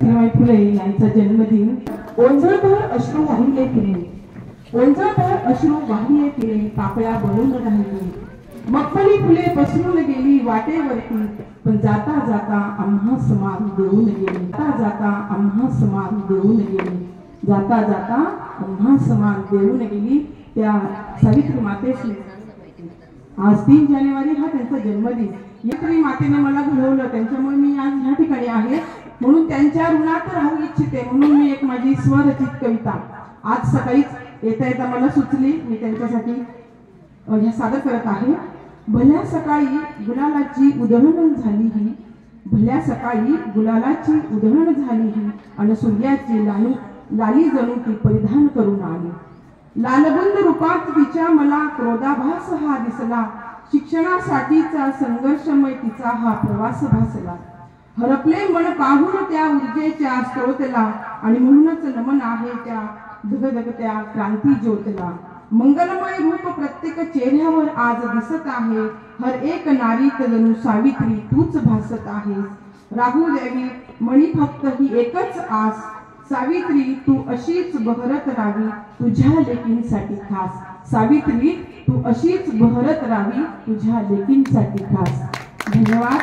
सावित्रीबाई फुले यांचा जन्मदिन ओंजळभर अश्रू वाहिले तिने, ओंजळभर अश्रू वाहिले तिने, पापळ्या बनून राहिली. मगफली फुले पसरून गेली वाटेवरती, पण जाता जाता आम्हा समान देऊन गेली. जाता जाता आम्हा समान देऊन गेली. जाता जाता आम्हा समान देऊन गेली. त्या सावित्री मातेशी आज 3 जानेवारी हा त्यांचा जन्मदिन. सावित्री मातेने मला घडवलं, त्यांच्यामुळे मी आज ह्या ठिकाणी आहे. म्हणून त्यांच्या ऋणात राहू इच्छिते. म्हणून मी एक माझी स्वरचित कविता आज सकाळीच येता येता मला सुचली, मी त्यांच्यासाठी सादर करत आहे. भल्या सकाळी गुलालाची उधळण झाली ही, भल्या सकाळी गुलालाची उधळण झाली ही, आणि सूर्याची लाली जणू ती परिधान करून आली. लालबंद रूपात तिच्या मला क्रोधाभास हा दिसला. शिक्षणासाठीचा संघर्षमय तिचा हा प्रवास भासला. हरपले मन पाहून त्या ऊर्जेच्या स्रोतला, आणि म्हणूनच नमन आहे त्या धगधगत्या क्रांती ज्योतला. मंगलमय रूप प्रत्येक चेहऱ्यावर आज दिसत आहे. हर एक नारीत जणू सावित्री तूच भासत आहे. राहू द्यावी मणी फक्त ही एकच आस, सावित्री तू अशीच बहरत राहावी तुझ्या लेकींसाठी खास. सावित्री तू अशीच बहरत राहावी तुझ्या लेकींसाठी खास. धन्यवाद.